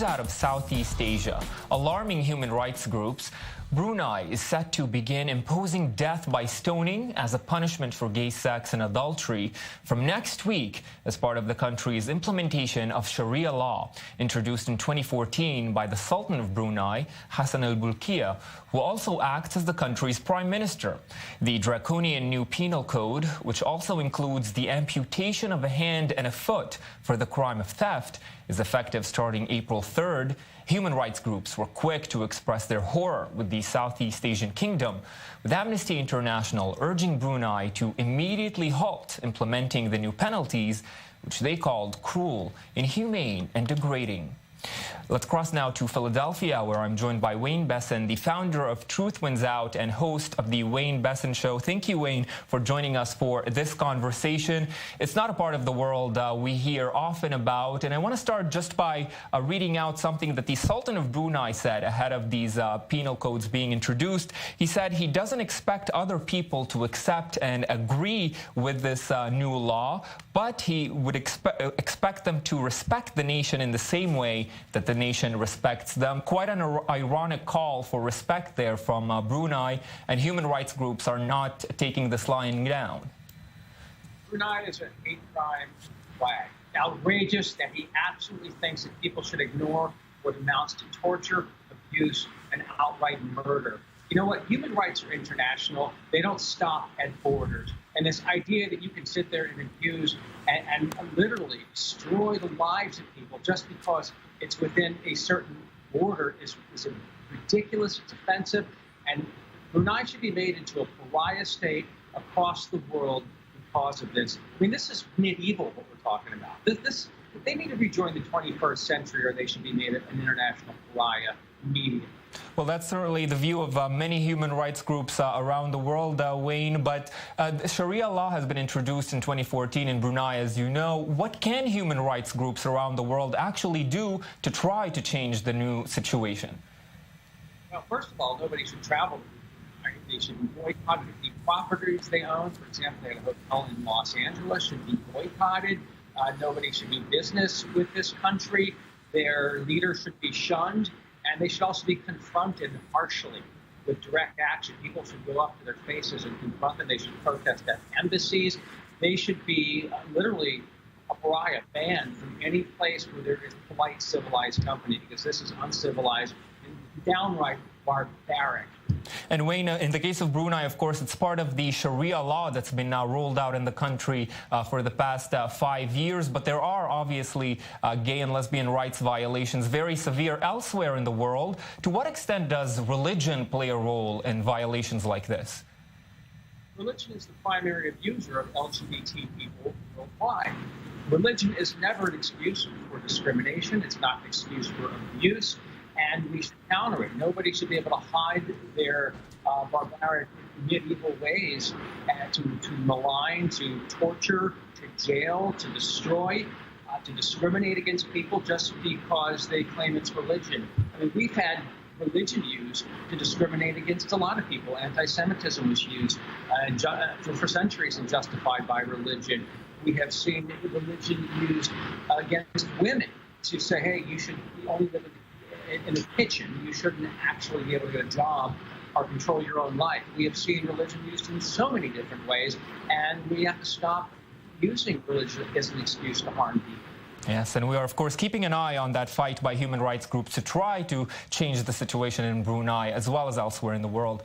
news out of Southeast Asia. Alarming human rights groups. Brunei is set to begin imposing death by stoning as a punishment for gay sex and adultery from next week as part of the country's implementation of Sharia law, introduced in 2014 by the Sultan of Brunei, Hassan al-Bolkiah, who also acts as the country's prime minister. The draconian new penal code, which also includes the amputation of a hand and a foot for the crime of theft, is effective starting April 3rd. Human rights groups were quick to express their horror with the Southeast Asian kingdom, with Amnesty International urging Brunei to immediately halt implementing the new penalties, which they called cruel, inhumane, and degrading. Let's cross now to Philadelphia, where I'm joined by Wayne Besen, the founder of Truth Wins Out and host of the Wayne Besen Show. Thank you, Wayne, for joining us for this conversation. It's not a part of the world we hear often about, and I want to start just by reading out something that the Sultan of Brunei said ahead of these penal codes being introduced. He said he doesn't expect other people to accept and agree with this new law, but he would expect them to respect the nation in the same way that the nation respects them. Quite an ironic call for respect there from Brunei, and human rights groups are not taking this line down. Brunei is a hate crime flag. Outrageous that he absolutely thinks that people should ignore what amounts to torture, abuse, and outright murder. You know what? Human rights are international. They don't stop at borders. And this idea that you can sit there and abuse and literally destroy the lives of people just because it's within a certain border is ridiculous, it's offensive, and Brunei should be made into a pariah state across the world because of this. I mean, this is medieval, what we're talking about. They need to rejoin the 21st century, or they should be made an international pariah immediately. Well, that's certainly the view of many human rights groups around the world, Wayne. But Sharia law has been introduced in 2014 in Brunei, as you know. What can human rights groups around the world actually do to try to change the new situation? Well, first of all, nobody should travel. They should be boycotted. The properties they own, for example, they have a hotel in Los Angeles, should be boycotted. Nobody should do business with this country. Their leaders should be shunned. And they should also be confronted harshly with direct action. People should go up to their faces and confront them. They should protest at embassies. They should be literally a pariah, banned from any place where there is polite, civilized company, because this is uncivilized and downright barbaric. And Wayne, in the case of Brunei, of course, it's part of the Sharia law that's been now rolled out in the country for the past 5 years. But there are obviously gay and lesbian rights violations very severe elsewhere in the world. To what extent does religion play a role in violations like this? Religion is the primary abuser of LGBT people worldwide. Religion is never an excuse for discrimination. It's not an excuse for abuse. And we should counter it. Nobody should be able to hide their barbaric medieval ways to malign, to torture, to jail, to destroy, to discriminate against people just because they claim it's religion. I mean, we've had religion used to discriminate against a lot of people. Anti-Semitism was used for centuries and justified by religion. We have seen religion used against women to say, hey, you should only live in the kitchen. You shouldn't actually be able to get a job or control your own life. We have seen religion used in so many different ways, and we have to stop using religion as an excuse to harm people. Yes, and we are, of course, keeping an eye on that fight by human rights groups to try to change the situation in Brunei as well as elsewhere in the world.